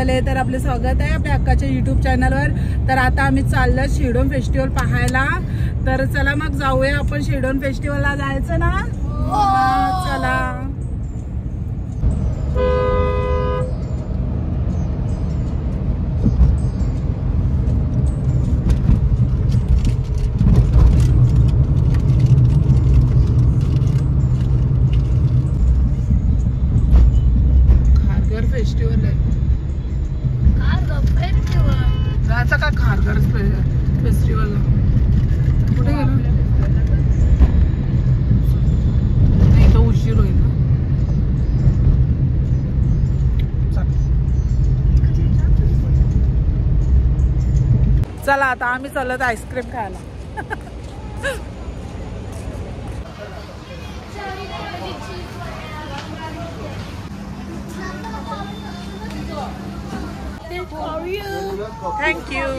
मंडळी, तर आपले स्वागत आहे आपल्या अक्काच्या YouTube चॅनलवर। तर आता आम्ही चाललो शिरडोन फेस्टिवल पाहायला। तर चला मग जाऊया आपण शिरडोन फेस्टिवलला। जायचं ना? चला। फेस्टिवल आहे जायचं का खारघर फेस्टिवलला? कुठे गेलो? नाही तर उशीर होईल ना। चला आता आम्ही चाललो आईस्क्रीम खायला। Thank you.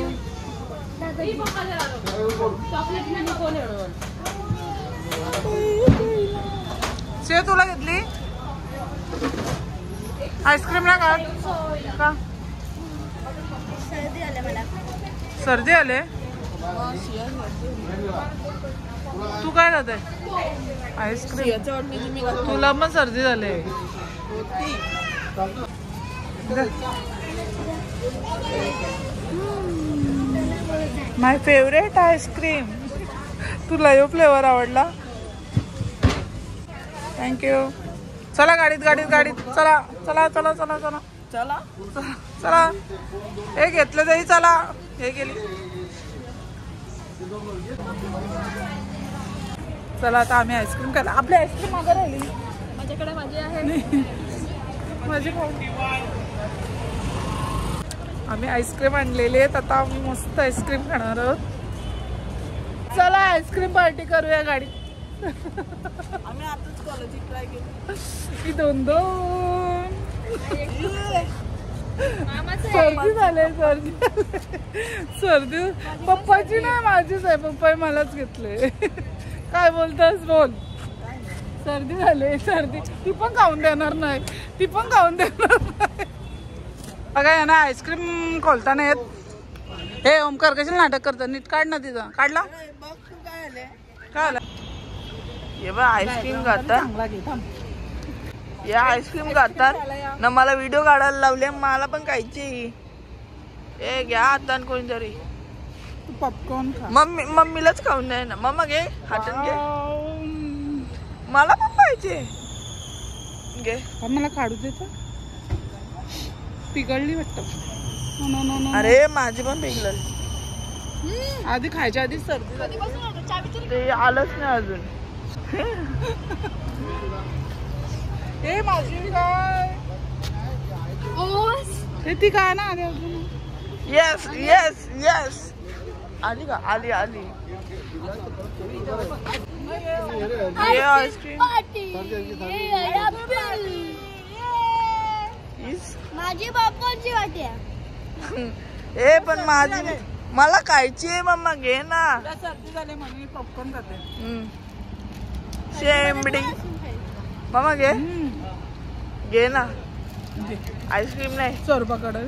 से तुला घेतली आईस्क्रीम ना? का सर्दी आले? तू काय खाते? आईस्क्रीम? तुला पण सर्दी झाली? माय फेवरेट आईस्क्रीम। तुला यो फ्लेवर आवडला? थँक्यू। चला गाडीत गाडीत गाडीत चला चला चला चला चला चला चला। हे घेतलं तरी चला। हे गेली। चला आता आम्ही आईस्क्रीम खायला। आपली आईस्क्रीम मागे राहिली। माझ्याकडे माझी आहे। माझी आम्ही आईस्क्रीम आणलेली आहेत। आता आम्ही मस्त आईस्क्रीम खाणार आहोत। चला आईस्क्रीम पार्टी करूया गाडीत। आम्ही आताच कॉलेज ट्राय केली। दोन दोन सर्दी झाले। सर्दी पप्पाची नाही माझीच आहे। पप्पा मलाच घेतले। काय बोलतस? बोल। सर्दी झाली। सर्दी ती पण खाऊन देणार नाही। ती पण खाऊन देणार नाही। बघा यांना आईस्क्रीम खोलता नाही येत। हे ओमकार कशाला नाटक करतात? नीट काढ ना तिथं। काढला? काय आलं? ये बघ आईस्क्रीम खातात। या आईस्क्रीम खातात ना। मला व्हिडिओ काढायला लावले। मला पण खायची। ए घ्या आता कोणीतरी। पॉपकॉर्न खा। मम्मीलाच खाऊन द्या ना। मम्मा घे हातात घे। मला पण पाहिजे। घे। मला काढू देतो? पिघळली वाटतं। अरे माझी पण पिघळली। आधी खायच्या आधी सर्दी ते आलंच नाही अजून। हे माझी काय? हे ती काय ना आधी अजून? येस येस येस आली का? आली आली। ये आईस्क्रीम माझी पॉपकॉर्नची वाटी आहे। ए पण माझी मला खायची आहे। मम्मा घे ना। सर्दी झाली म्हणून मी पॉपकॉर्न खाते। शेंबडी मम्मा घे। घे ना आईस्क्रीम नाही। स्वरूपाकडे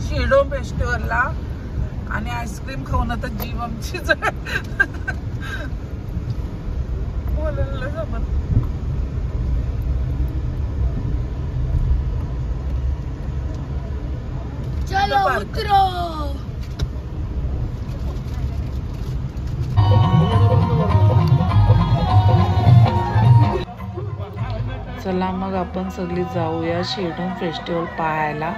शिरडोन फेस्टिवलला आणि आईस्क्रीम खाऊन आता जीव आमची बोलायला जमत। चलो उतरो। चला मग आपण सगळी जाऊया शिरडोन फेस्टिवल पाहायला।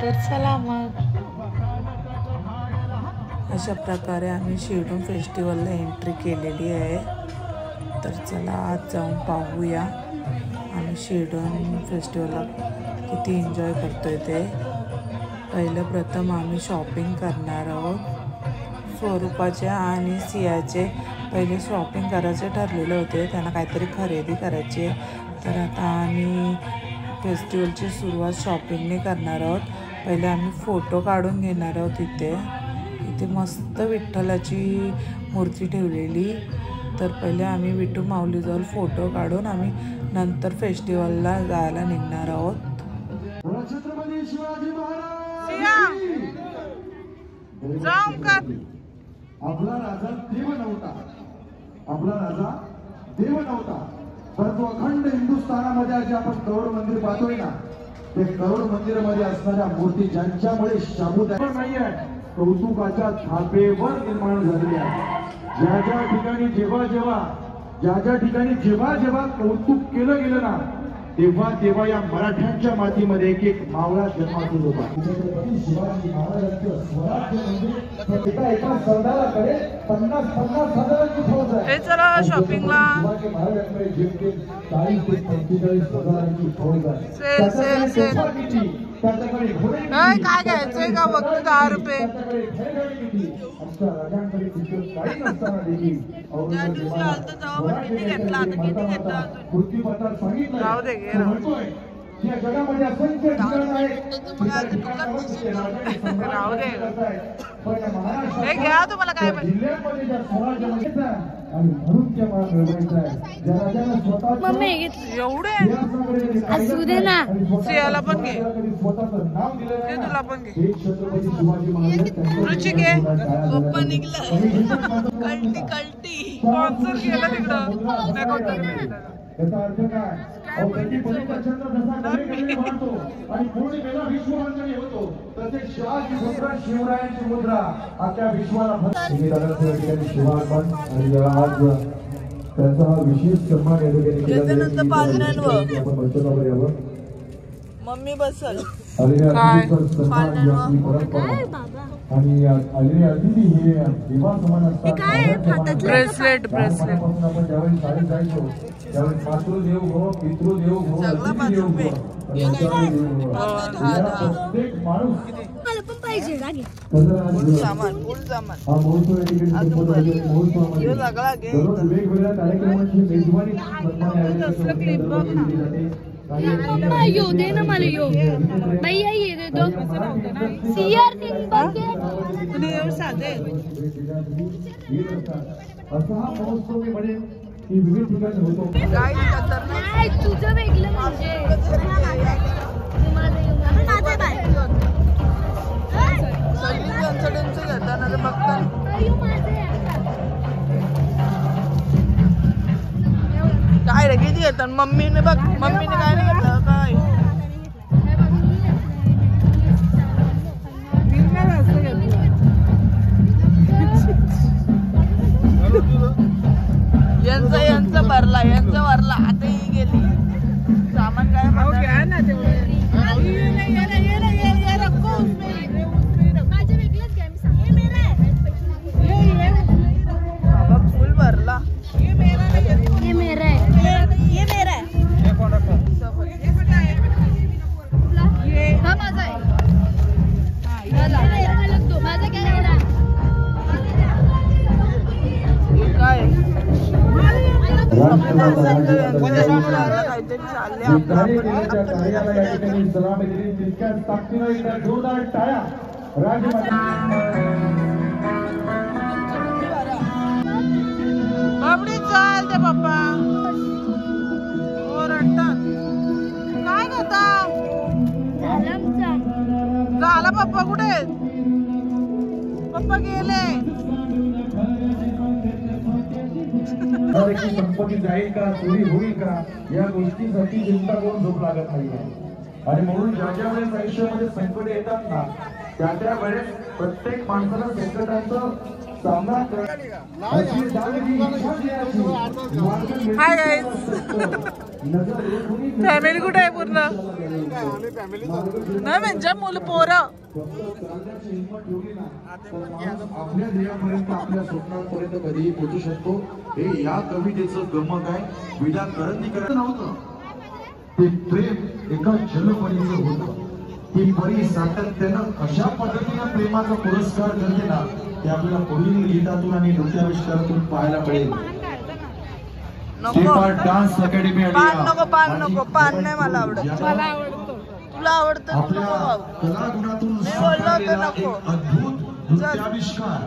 तर चला मग अशा प्रकारे आम्ही शिरडोन फेस्टिवलला एंट्री केलेली आहे। तर चला आज जाऊन पाहूया आम्ही शिरडोन फेस्टिवलला किती एन्जॉय करतोय ते। पहिलं प्रथम आम्ही शॉपिंग करणार आहोत। स्वरूपाचे आणि सियाचे पहिले शॉपिंग करायचे ठरलेले होते। त्यांना काहीतरी खरेदी करायची। तर आता आम्ही फेस्टिवलची सुरुवात शॉपिंगने करणार आहोत। पहिले आम्ही फोटो काढून घेणार आहोत। इथे मस्त विठ्ठलाची मूर्ती ठेवलेली तर पहिले आम्ही विठू माऊलीजवळ फोटो काढून आम्ही नंतर फेस्टिवलला जायला निघणार आहोत. आपला राजा देव नव्हता, आपला राजा देव नव्हता, परंतु अखंड हिंदुस्थानामध्ये जे आपण करोड मंदिर पाहतोय ना, ते करोड मंदिरामध्ये असणाऱ्या मूर्ती ज्यांच्यामुळे शाबूत नाही आहे, कौतुकाच्या थापेवर निर्माण झालेली आहे. ज्या ज्या ठिकाणी जेव्हा कौतुक केलं गेलं ना, तेव्हा या मराठ्यांच्या मातीमध्ये एक एक मावळा जन्मातून होता. शिवाजी महाराजांचं स्वराज्य म्हणजे एका सरदाराकडे 50,000ची फौज आहे. चला शॉपिंगला. शिवाजी महाराजांकडे जेमतेम 40 ते 45,000ची फौज आहे. त्याच्याकडे काय घ्यायचंय का फक्त 10 रुपये. आमच्या राजांकडे काही नसताना देखील कृतीपत्रात सांगितलं या जगामध्ये असंख्य ठिकाण आहेत, तुम्हाला काय जिल्ह्यामध्ये ज्या स्वराज्यामध्ये आणि म्हणून त्या मला मिळवायचं आहे. ज्या राजाला स्वतः एवढे असू दे ना. सियाला पण घे, स्वतःचं नाव दिलं ते तुला पण घे. हे छत्रपती शिवाजी महाराज रुची घे. पप्पा निघला कल्टी स्पॉन्सर केलं तिकडं. याचा अर्थ काय? पलीचा चंद्र जसा गगनाकडे वाढतो आणि पूर्णिमेला विश्ववंदनीय होतो, तसे शिवाजी मुद्रा, शिवरायांची मुद्रा अख्ख्या विश्वाला शिवार्पण. आणि आज त्यांचा हा विशेष सन्मान मम्मी बसल आणि आलेले अतिथी हे विवाह समान असतात. ब्रेसलेट आपण ज्यावेळी शाळेत जायचो त्यावेळी मातृदेव भव, पितृदेव भव, अतिथीदेव भव, प्रत्येक माणूस हा महोत्सव या ठिकाणी दररोज वेगवेगळ्या कार्यक्रमांची मेजवानी यो दे ना मला यो भैया ये दे दो सीआर साधे असा हा महोत्सव मी म्हणेन की विविध ठिकाणी होतो. काय तुझं वेगळं म्हणजे काय रे किती येतात. मम्मीने बघ, मम्मीने काय नाही घेतलं काय. यांचा भरला, यांचा भरला. आता ही गेली सामान काय ना फुल भरला. ये मेरा है, ये मेरा है, हाँ माझा आहे. माझा काय राहिला काय चालते पप्पा ओरडतात. काय करता झाला पप्पा कुठे पप्पा गेले. संपत्ती जाईल का, चोरी होईल का, या गोष्टीसाठी चिंता करून झोप लागत नाही. आणि म्हणून ज्या ज्या वेळेस आयुष्यामध्ये संकट येतात ना, त्या वेळेस प्रत्येक माणसाला संकटांचा सामना हाय गाईज. फॅमिली कुठे आहे पूर्ण नाही म्हणजे मुलं पोरं. आपल्या ध्येयापर्यंत, आपल्या स्वप्नांपर्यंत कधीही पोहोचू शकतो. हे या कवितेचं गमक आहे. विडा करंदी करत नव्हतं, ते प्रेम एका जलपरीचं होतं. ती परी सातत्यानं अशा पद्धतीनं प्रेमाचा पुरस्कार करते ना, ते आपल्याला पुढील गीतातून आणि नृत्याविष्कारातून पाहायला मिळेल. डान्स अकॅडमी पान नको, पान नको, पान नाही मला आवडत. मला आवडतो, तुला आवडतं. आपल्या कलागुणातून मी बोललो होतो नको. अद्भुत नृत्याविष्कार.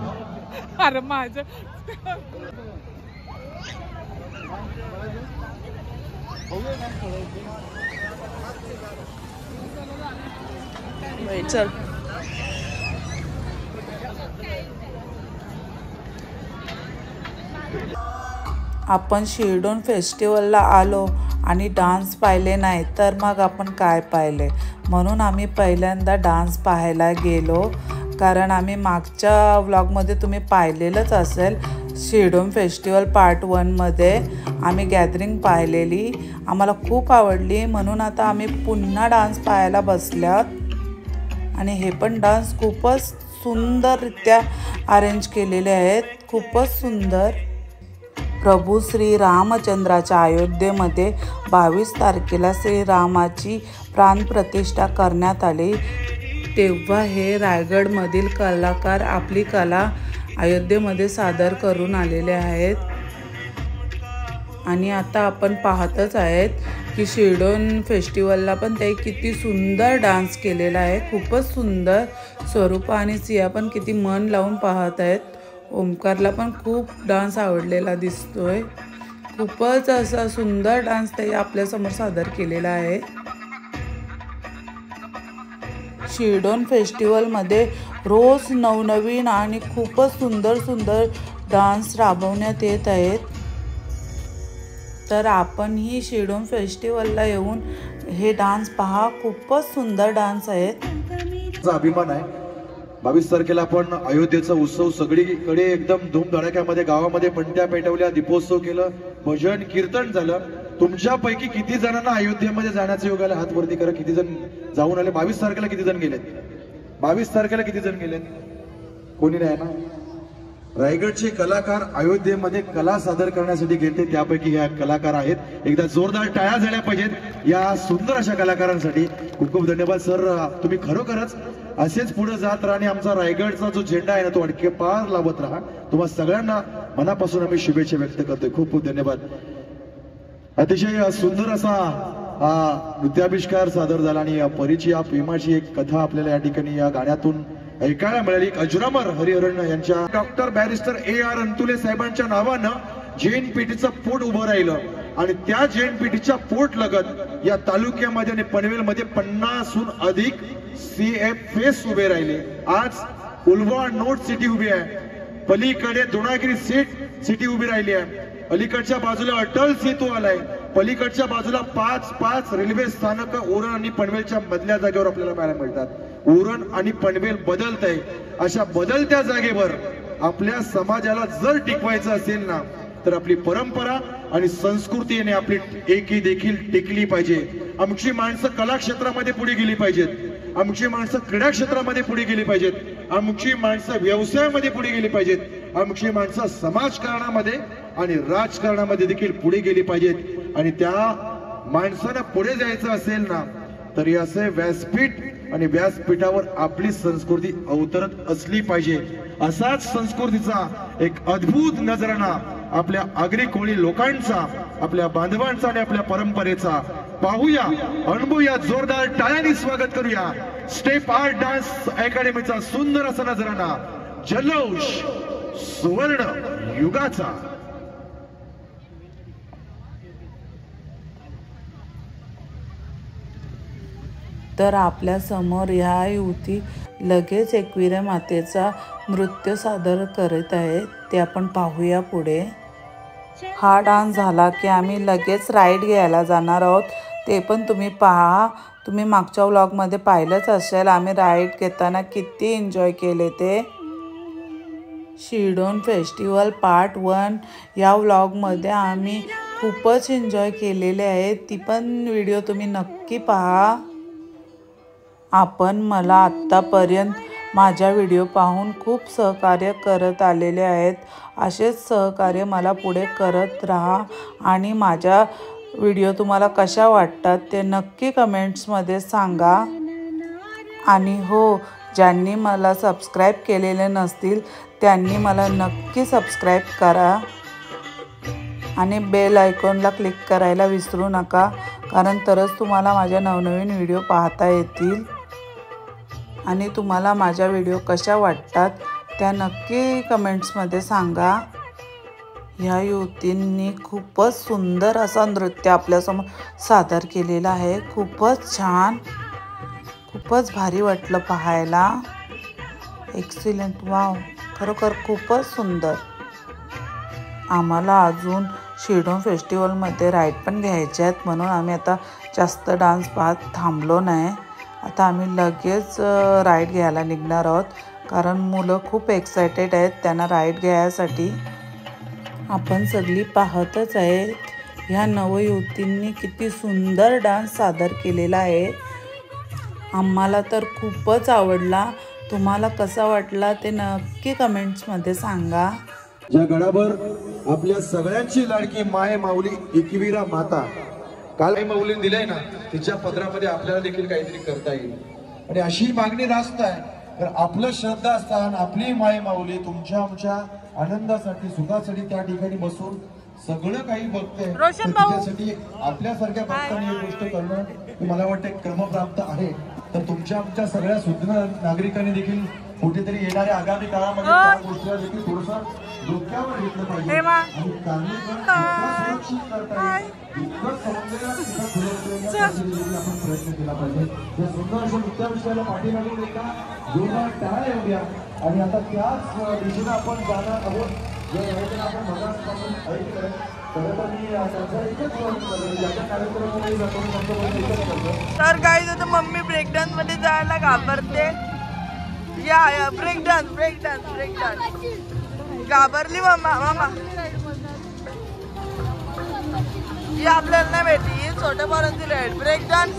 अरे माझं चल आपण शिरडोन फेस्टिवलला आलो आणि डान्स पाहिले नाही तर मग आपण काय पाहिले, म्हणून आम्ही पहिल्यांदा डान्स पाहायला गेलो. कारण आम्ही मागच्या व्लॉगमध्ये तुम्ही पाहिलेलंच असेल, शिरडोन फेस्टिवल पार्ट 1मध्ये आम्ही गॅदरिंग पाहिलेली, आम्हाला खूप आवडली. म्हणून आता आम्ही पुन्हा डान्स पाहायला बसल्यात आणि हे पण डान्स खूपच सुंदररित्या अरेंज केलेले आहेत, खूपच सुंदर. प्रभू श्री रामचंद्राच्या अयोध्येमध्ये 22 तारखेला श्रीरामाची प्राणप्रतिष्ठा करण्यात आली. तेव्हा हे रायगडमधील कलाकार आपली कला अयोध्येमध्ये सादर करून आलेले आहेत. आणि आता आपण पाहतच आहेत की शिरडोन फेस्टिवलला पण ते किती सुंदर डान्स केलेला आहे, खूपच सुंदर. स्वरूपा आणि सिया पण किती मन लावून पाहत आहेत. ओमकारला पण खूप डान्स आवडलेला दिसतोय. खूपच असा सुंदर डान्स ते आपल्यासमोर सादर केलेला आहे. शिरडोन फेस्टिवलमध्ये रोज नवनवीन आणि खूपच सुंदर सुंदर डान्स राबवण्यात येत आहेत. तर आपणही शिरडोन फेस्टिवलला येऊन हे डान्स पहा, खूपच सुंदर डान्स आहेत. अभिमान आहे. 22 तारखेला आपण अयोध्येचा उत्सव सगळीकडे एकदम धूमधडाक्यामध्ये गावामध्ये पणत्या पेटवल्या, दीपोत्सव केलं, भजन कीर्तन झालं. तुमच्यापैकी किती जणांना अयोध्येमध्ये जाण्याचं योग आलं? हात वरती करा. किती जण जाऊन आले? 22 तारखेला किती जण गेलेत? 22 तारखेला किती जण गेलेत? कोणी नाही ना? रायगडचे कलाकार अयोध्येमध्ये कला सादर करण्यासाठी गेले, त्यापैकी हे कलाकार आहेत. एकदा जोरदार टाळ्या झाल्या पाहिजेत या सुंदर अशा कलाकारांसाठी. खूप खूप धन्यवाद सर. तुम्ही खरोखरच असेच पुढे जात राहा आणि आमचा रायगडचा जो झेंडा आहे ना तो अडके पार लावत राहा. तुम्हा सगळ्यांना मनापासून आम्ही शुभेच्छा व्यक्त करतोय. खूप खूप धन्यवाद. अतिशय सुंदर असा नृत्याविष्कार सादर झाला आणि परीची या प्रेमाची एक कथा आपल्याला या ठिकाणी या गाण्यातून ऐकायला मिळाली. अजरामर हरिहरन यांच्या डॉक्टर बॅरिस्टर AR अंतुले साहेबांच्या नावानं जैन पेठीचं पोट उभं राहिलं आणि त्या जैन पेठीच्या पोट लगत या तालुक्यामध्ये आणि पनवेलमध्ये 50हून अधिक CFS उभे राहिले. आज उल्वा नोट सिटी उभी आहे, पलीकडे द्रोणागिरी सिटी उभी राहिली आहे, अलीकडच्या बाजूला अटल सेतू आलाय, पलीकडच्या बाजूला 5 रेल्वे स्थानक उरण आणि पनवेलच्या मधल्या जागेवर आपल्याला पाहायला मिळतात. उरण आणि पनवेल बदलत आहे. अशा बदलत्या जागेवर आपल्या समाजाला जर टिकवायचं असेल ना तर आपली परंपरा आणि संस्कृती आणि आपली एकी देखील टिकली पाहिजे. आमची माणसं कला क्षेत्रामध्ये पुढे गेली पाहिजेत, आमची माणसं क्रीडा क्षेत्रामध्ये पुढे गेली पाहिजेत, आमची माणसं व्यवसायामध्ये पुढे गेली पाहिजेत, आमची माणसं समाजकारणामध्ये आणि राजकारणामध्ये देखील पुढे गेली पाहिजेत. आणि त्या माणसांना पुढे जायचं असेल ना तर असे व्यासपीठ आणि व्यासपीठावर आपली संस्कृती अवतरत असली पाहिजे. असाच संस्कृतीचा एक अद्भुत नजराणा आपल्या आगरी कोळी लोकांचा, आपल्या बांधवांचा आणि आपल्या परंपरेचा पाहूया, अनुभवूया. जोरदार टाळ्यांनी स्वागत करूया स्टेप आर्ट डान्स अकॅडमीचा सुंदर असा नजराणा, जल्लोष सुवर्ण युगाचा. तर आपल्या समोर ह्या युवती लगेच एकविरा मातेचा नृत्य सादर करत आहेत, ते आपण पाहूया पुढे. हा डान्स झाला की आम्ही लगेच राईड घ्यायला जाणार आहोत, ते पण तुम्ही पहा. तुम्ही मागच्या व्लॉगमध्ये पाहिलंच असेल आम्ही राईड घेताना किती एन्जॉय केले ते. शिरडोन फेस्टिवल पार्ट 1 या व्लॉगमध्ये आम्ही खूपच एन्जॉय केलेले आहे, ती पण व्हिडिओ तुम्ही नक्की पहा. आपण मला आत्तापर्यंत माझ्या व्हिडिओ पाहून खूप सहकार्य करत आलेले आहेत. असेच सहकार्य मला पुढे करत राहा आणि माझ्या व्हिडिओ तुम्हाला कशा वाटतात ते नक्की कमेंट्समध्ये सांगा. आणि हो, ज्यांनी मला सबस्क्राईब केलेले नसतील त्यांनी मला नक्की सबस्क्राईब करा आणि बेल आयकॉनला क्लिक करायला विसरू नका, कारण तरच तुम्हाला माझ्या नवनवीन व्हिडिओ पाहता येतील. आणि तुम्हाला माझ्या व्हिडिओ कशा वाटतात त्या नक्की कमेंट्समध्ये सांगा. ह्या युवतींनी खूपच सुंदर असा नृत्य आपल्यासमोर सादर केलेला आहे. खूपच छान, खूपच भारी वाटलं पाहायला. एक्सिलेंट, वाव, खरोखर खूपच सुंदर. आम्हाला अजून शिरडोन फेस्टिवलमध्ये राईड पण घ्यायचे आहेत, म्हणून आम्ही आता जास्त डान्स पाहत थांबलो नाही. आता आम्ही लगेच राईड घ्यायला निघणार आहोत, कारण मुलं खूप एक्सायटेड आहेत त्यांना राईड घ्यायसाठी. आपण सगळी पाहतच आहेत ह्या नवयुवतींनी किती सुंदर डान्स सादर केलेला आहे. आम्हाला तर खूपच आवडला. तुम्हाला कसा वाटला ते नक्की कमेंट्समध्ये सांगा. ज्या गडावर आपल्या सगळ्यांची लाडकी माय माऊली एकविरा माता काल माऊलीने दिलंय ना, तिच्या पदरामध्ये आपल्याला देखील काहीतरी करता येईल आणि अशी मागणी रास्त आहे. तर आपलं श्रद्धास्थान, आपली माय माऊली तुमच्या आमच्या आनंदासाठी, सुखासाठी त्या ठिकाणी बसून सगळं काही बघते. त्यासाठी आपल्यासारख्या भक्तांनी ही गोष्ट करणं मला वाटतं क्रमप्राप्त आहे. तर तुमच्या आमच्या सगळ्या सुज्ञ नागरिकांनी देखील कुठेतरी येणाऱ्या आगामी काळामध्ये त्या गोष्टीला देखील थोडंसं डोक्यावर घेतलं पाहिजे आणि सुरक्षित करता येईल आपण प्रयत्न केला पाहिजे. या सुंदर अशा मुद्द्या विषयाला पाठीमागून एका जोरदार टाळ्या येऊया आणि आता त्याच दिशेने आपण जाणार आहोत. जर आपण मगापासून ऐकलंय तर काही आता मम्मी ब्रेक डान्स मध्ये जायला घाबरते. या ब्रेक डान्स घाबरली मामा. ही आपल्याला नाही भेटली, ही छोट्या पोरांची राईड. ब्रेक डान्स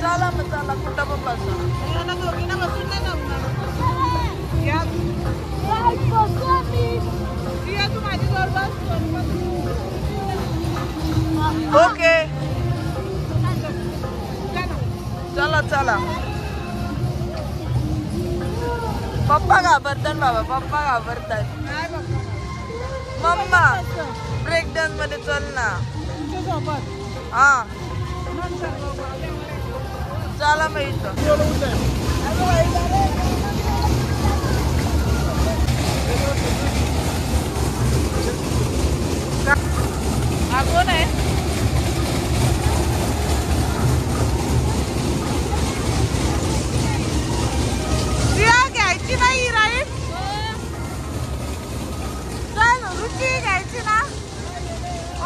चला मग चला, कुठं पण बसा. दोघींना बसून नाही जमणार. तू माझी जोर बस. ओके चला चला. पप्पा घाबरतात बाबा, पप्पा घाबरतात. मम्मा ब्रेक डान्स मध्ये चल ना. हा चला मग इथं. हा कोण आहे? घ्यायची नाही राईट. चल रुची घ्यायची ना.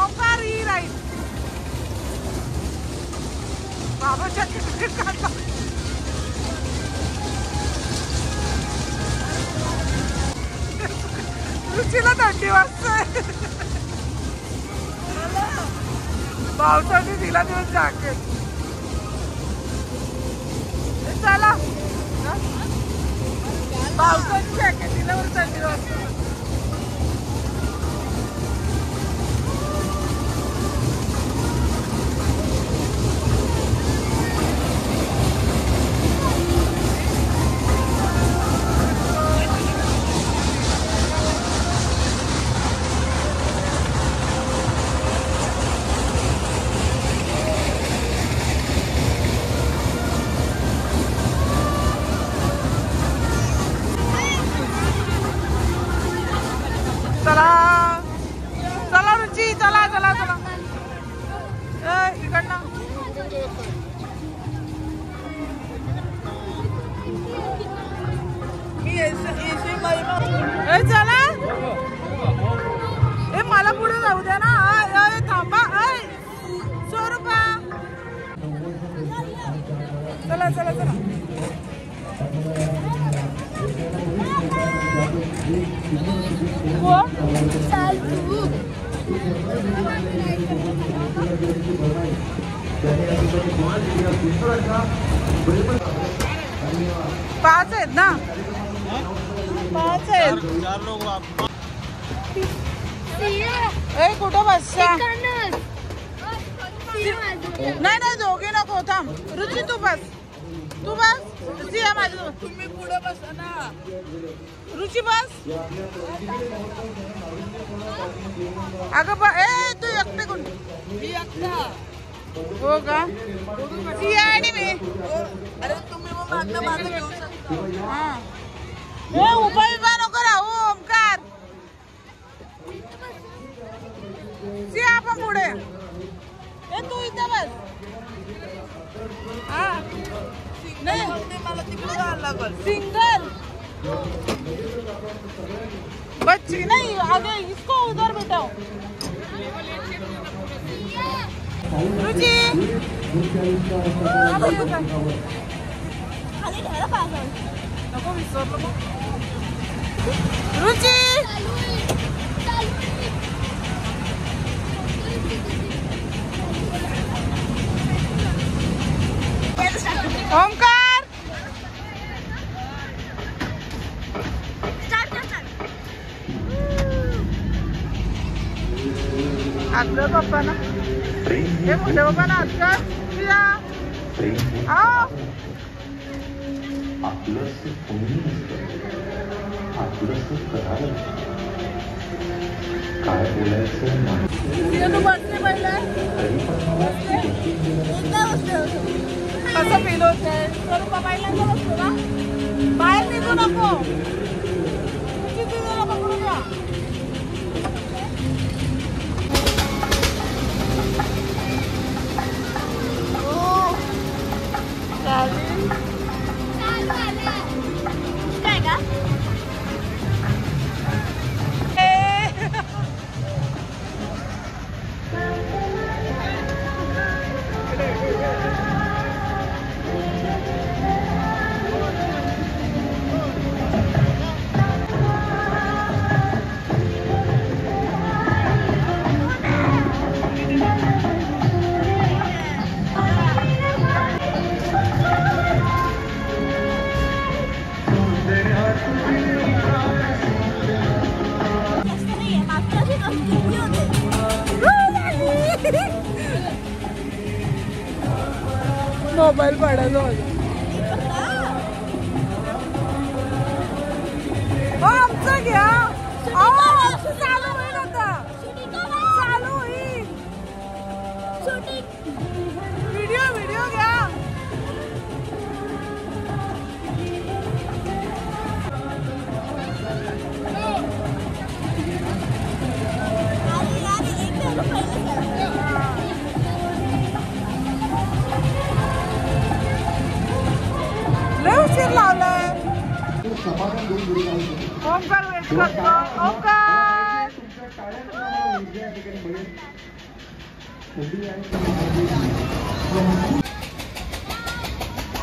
ओंकार ही राईट. बाबाच्या तिकीट काढता. रुचीला थंडी वाजते. पावसाने दिला दिवस जॅकेट. चला पावसाची जॅकेट दिल्यावर थंडी वाजते. चला रुची, चला चला चला. इकडनं मी चला. ए मला पुढे जाऊ द्या ना. थांबा. 100 रुपये. चला चला चला. पाच आहेत ना. 5 आहेत. ए कुठं बसता? नाही दोघे नको. थांब रुची, तू बस. सिया माझ्या. तुम्ही पुढे बसा ना. रुची बस. अगं ए तू एकटे कोण? मी एकटा. हो का ती आणि मी अरे तुम्ही मग मागणं माझं घेऊ शकता. हा हे उभा नको राहू ओमकार. ती आपण पुढे ए तू इथे बस. हा नाही मला तिकडे जायला लागल. सिंगल बच्ची नहीं आगे इसको उधर बैठाओ. रुचि नको विसरलो. रुचि ओमकार आजकर पप्पा ना हे मोठे पप्पा ना आजकर काय बोलायचं तू बसले पहिले कसं फील होत आहे. पहिल्यांदा बसतो ना बाहेर निघू नको. पकडून घ्या. मोबाईल पडायला आमचं घ्या. चालू होईल आता चालू होईल. व्हिडिओ घ्या. उशीर लावलाय. ओमकार वेट करतो. Omkar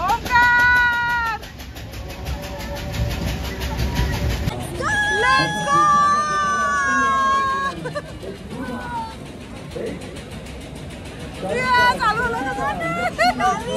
Omkar let's go. चालू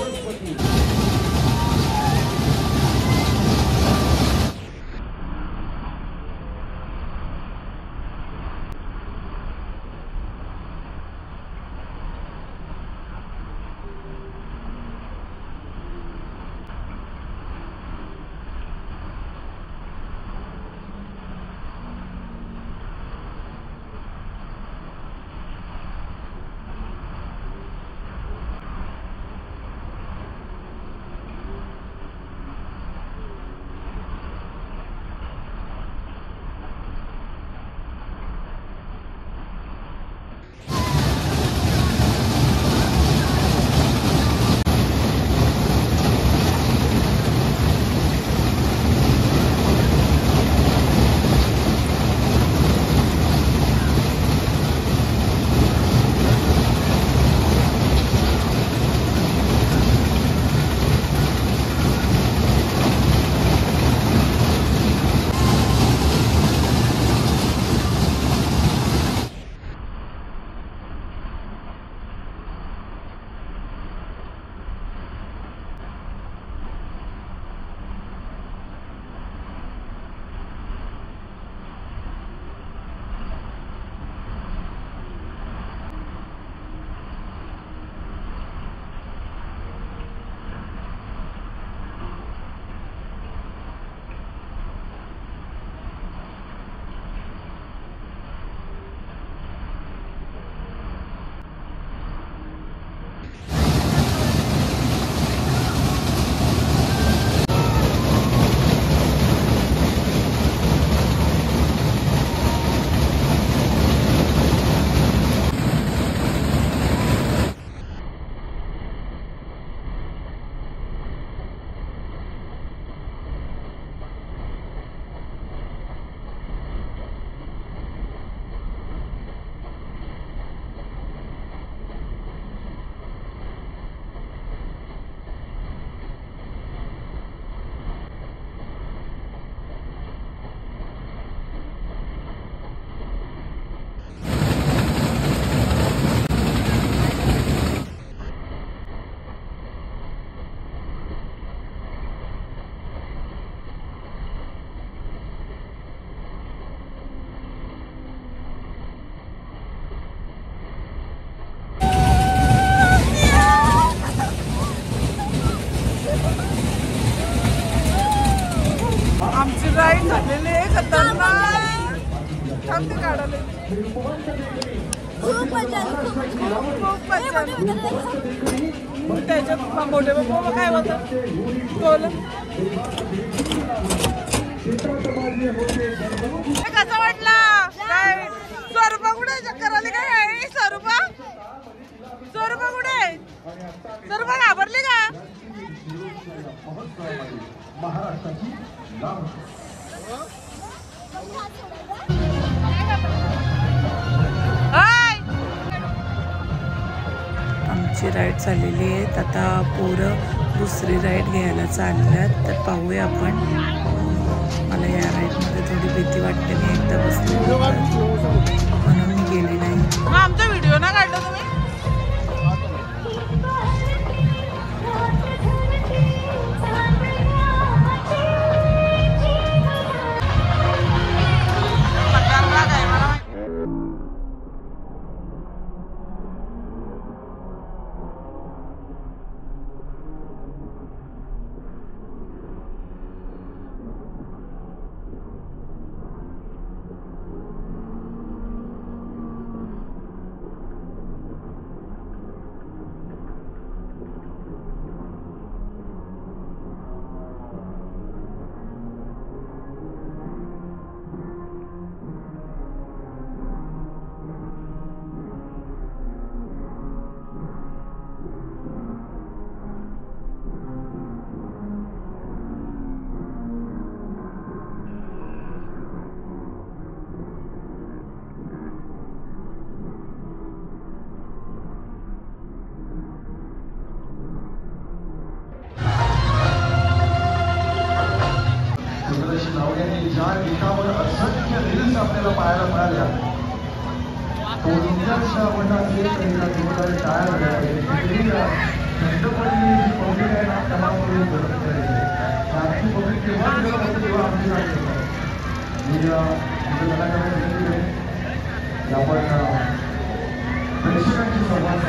भरलेली आहे खतरनाक. थांब ते काढायला. खूप मजा त्याच्यात मोठे बाबा काय होतं कसं वाटलं काय स्वरूपा कुठे चक्कर आली काय स्वरूपा स्वरूपा कुठे स्वरूपा घाबरली का आमची राईड चाललेली आहे. आता पोरं दुसरी राईड घ्यायला चालल्यात. तर पाहूया आपण. मला या राईडमध्ये थोडी भीती वाटते. मी एकदा बसले म्हणून मी गेली नाही. आमचा व्हिडिओ ना काढला तुम्ही ज्या गीतावर असंख्य रील्स आपल्याला पाहायला मिळाल्या थंड पडलेली जी पब्लिक आहे ना त्यामुळे आमची पब्लिक तेव्हा तेव्हा आमची आपण प्रेक्षकांची संवाद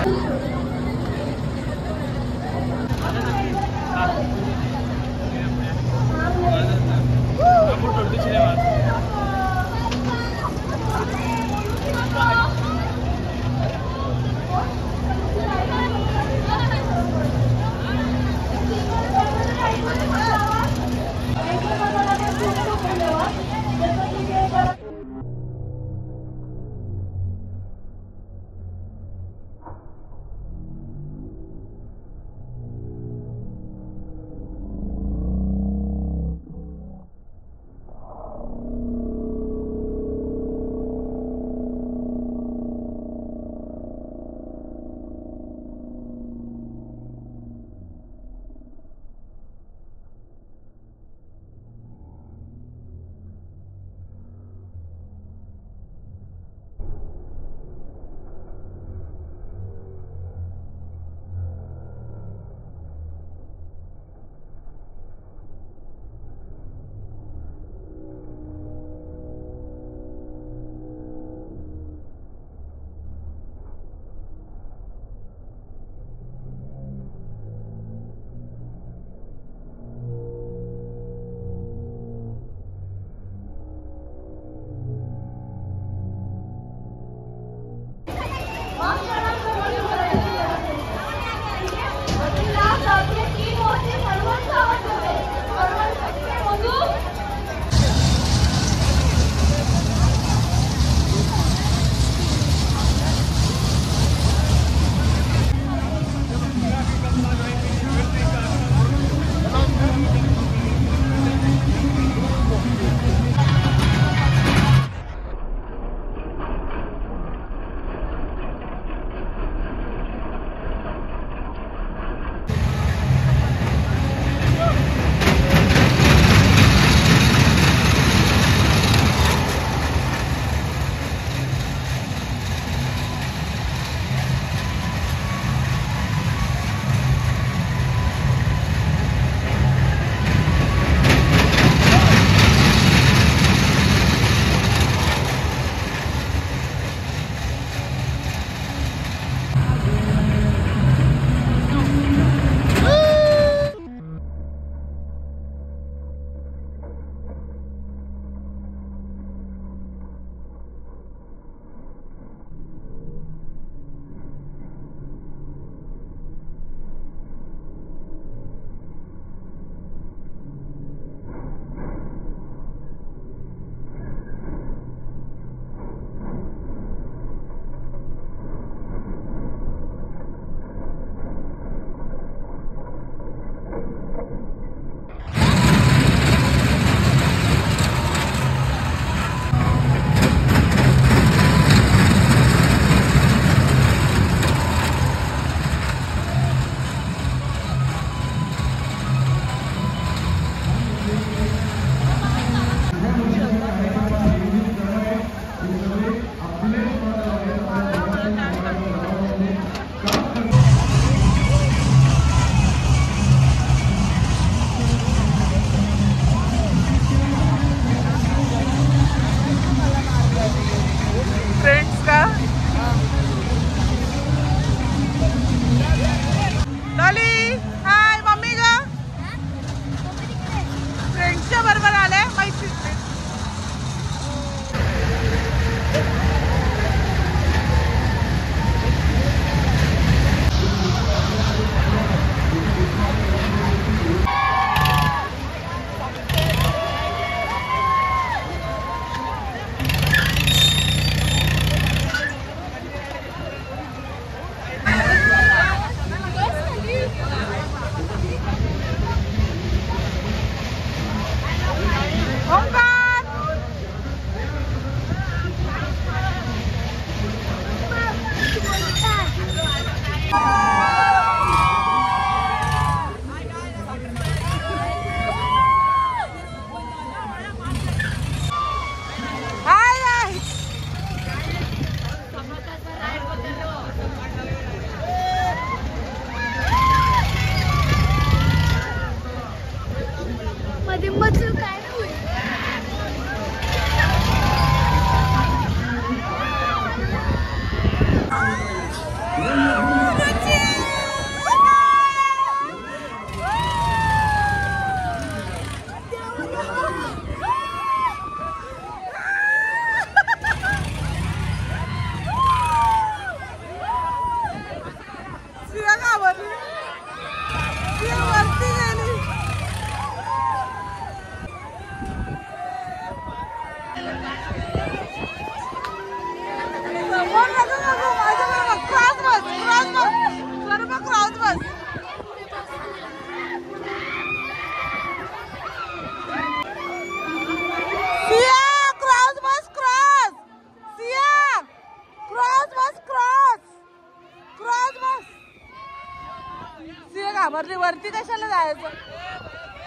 वरती कशाला जायचं?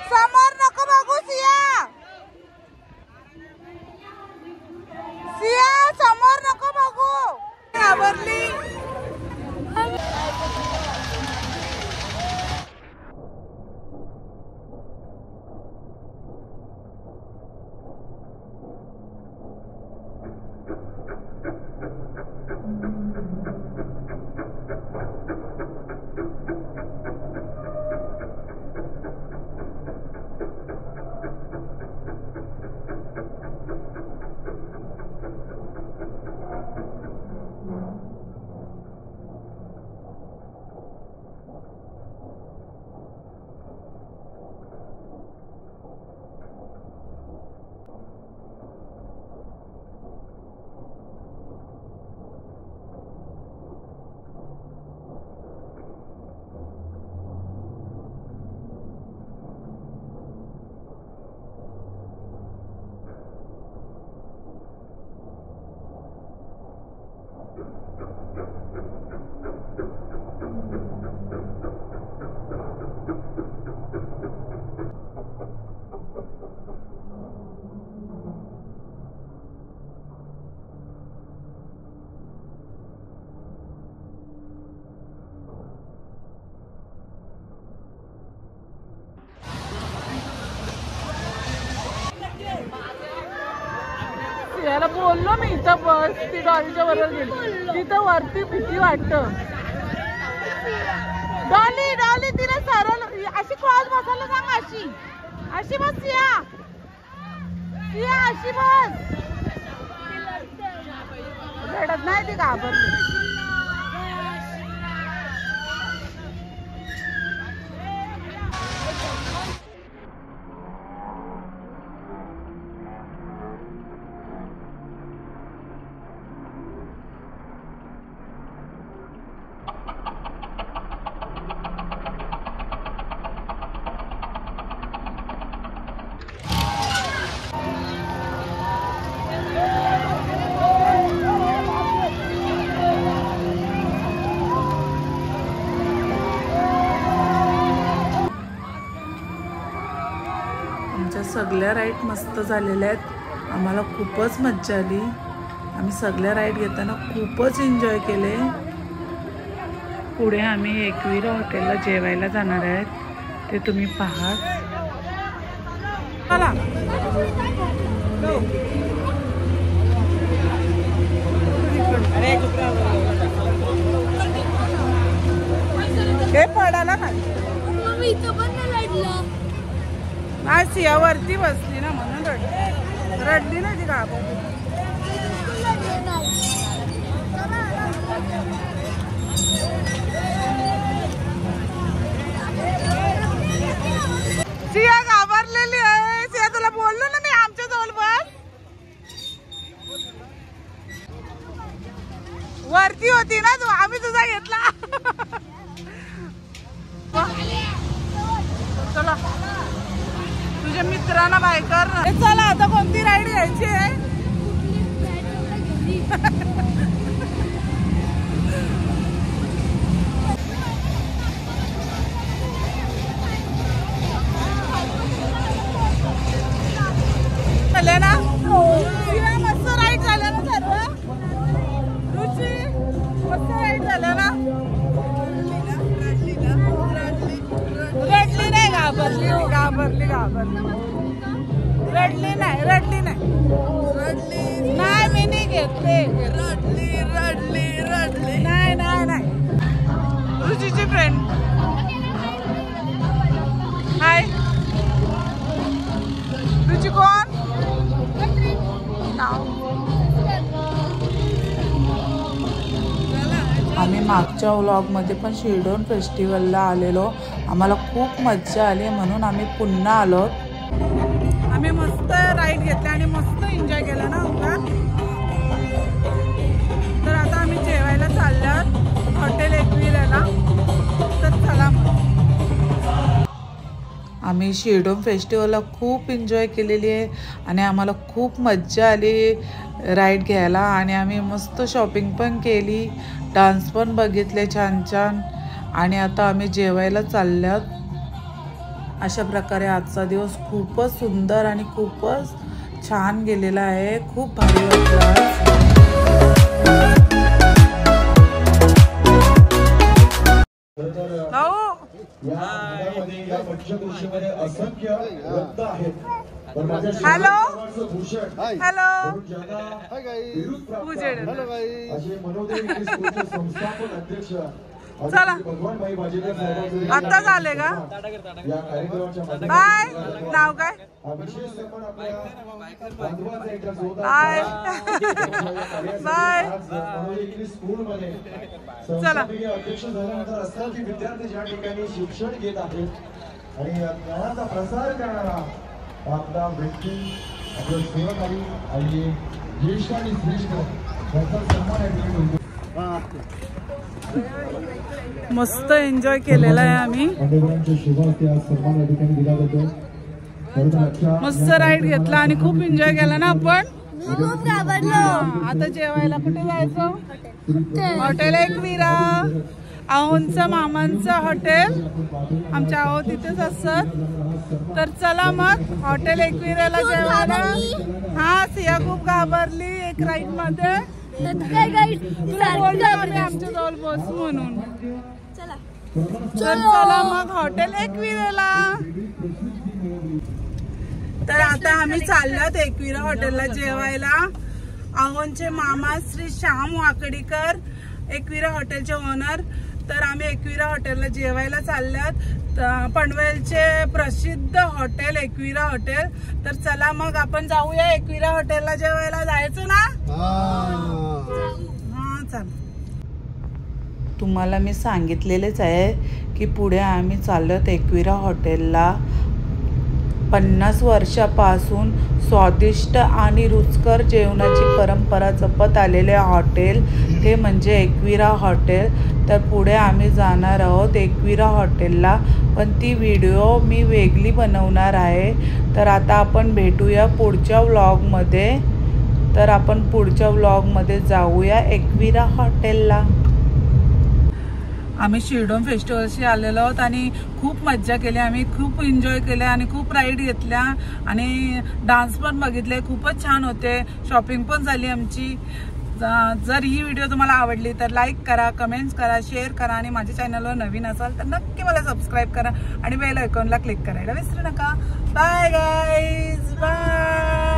समोर नको बघू सिया, सिया समोर नको बघू. घाबरली. याला बोललो मी इथं बस, ती डॉलीच्या बरोबर गेली. तिथं वरती भीती वाटतं. डॉली डॉली तिला सरळ अशी क्रॉस बसायला सांग. अशी अशी बस सिया, सिया अशी बस. रडत नाही ती, घाबरली. आमच्या सगळ्या राईड मस्त झालेल्या आहेत. आम्हाला खूपच मज्जा आली. आम्ही सगळ्या राईड घेताना खूपच एन्जॉय केले. पुढे आम्ही एकविरा हॉटेलला जेवायला जाणार आहेत, ते तुम्ही पहा. चला हे पडायला खाली. इथं पण नाही लाईटला. आज सिया वरती बसली ना म्हणून रडली. रडली ना ती घाबरली. सिया घाबरलेली आहे. सिया तुला बोललो ना मी आमच्या जवळ बस. वरती होती ना तू, आम्ही तुझा घेतला. चला तुझ्या मित्रांना बाय कर. चला आता कोणती राईड घ्यायची आहे? झाले ना मस्त राईड झाल्या ना सर्व. रुची मस्त राईड झाल्या ना. रडली नाही, घाबरली घाबरली घाबरली. रडली नाही, रडली नाही, रडली नाही. मी नाही घेतले. रडली रडली रडली नाही नाही नाही. रुचीची फ्रेंड. हाय रुची. कोण नाव? आम्ही मागच्या व्लॉगमध्ये पण शिर्डोन फेस्टिवलला आलेलो. आम्हाला खूप मज्जा आली म्हणून आम्ही पुन्हा आलो. आम्ही मस्त राईड घेतले आणि मस्त एन्जॉय केला ना उगा. तर आता आम्ही जेवायला चालल्यात हॉटेल एकविराला. तर चला मग. आम्ही शिर्डोन फेस्टिवलला खूप एन्जॉय केलेली आहे आणि आम्हाला खूप मज्जा आली राईड घ्यायला. आणि आम्ही मस्त शॉपिंग पण केली, डान्स पण बघितले छान छान. आणि आता आम्ही जेवायला चालल्यात. अशा प्रकारे आजचा दिवस खूपच सुंदर आणि खूपच छान गेलेला आहे. खूप भारी वाटलं. हॅलो हॅलो चला आता झाले का? बाय. नाव काय? Bye bye. चला अध्यक्ष झाल्यानंतर असताना विद्यार्थी ज्या ठिकाणी शिक्षण घेत आहेत आणि ज्ञानाचा प्रसार करणारा आपला व्यक्ती आपलं सेवाकारी आणि ज्येष्ठ आणि श्रेष्ठ याचा सन्मान मस्त एन्जॉय केलेला आहे आम्ही. मस्त राईड घेतला आणि खूप एन्जॉय केला ना आपण. खूप घाबरलो. आता जेवायला कुठे जायचं? हॉटेल एकविरा, आहोंचं मामांचं हॉटेल. आमच्या आहो तिथेच असतात. तर चला मग हॉटेल एकविराला जेवायला. हा सिया खूप घाबरली एक राईड मध्ये. आमच्या जवळ बस म्हणून. तर चला मग हॉटेल एकविराला. तर आता आम्ही चाललोत एकविरा हॉटेलला जेवायला. आहोंचे मामा श्री श्याम वाकडीकर, एकविरा हॉटेलचे ओनर. तर आम्ही एकविरा हॉटेलला जेवायला चाललोत. पनवेलचे प्रसिद्ध हॉटेल एकविरा हॉटेल. तर चला मग आपण जाऊया एकविरा हॉटेलला जेवायला. जायचं ना? हा चल. तुम्हाला मी सांगितलेलेच आहे की पुढे आम्ही चाललोत एकविरा हॉटेलला. 50 वर्षापासून स्वादिष्ट आणि रुचकर जेवणाची परंपरा जपत आलेले हॉटेल ते म्हणजे एकविरा हॉटेल. तर पुढे आम्ही जाणार आहोत एकविरा हॉटेलला, पण ती व्हिडिओ मी वेगळी बनवणार आहे. तर आता आपण भेटूया पुढच्या व्लॉगमध्ये. तर आपण पुढच्या व्लॉगमध्ये जाऊया एकविरा हॉटेलला. आम्ही शिरडोन फेस्टिवलशी आलेलो आहोत आणि खूप मज्जा केली. आम्ही खूप एन्जॉय केले आणि खूप राईड घेतल्या आणि डान्स पण बघितले. खूपच छान होते. शॉपिंग पण झाली आमची. जर ही व्हिडिओ तुम्हाला आवडली तर लाईक करा, कमेंट्स करा, शेअर करा आणि माझ्या चॅनलवर नवीन असाल तर नक्की मला सबस्क्राईब करा आणि बेल आयकॉनला क्लिक करायला विसरू नका. Bye guys, bye.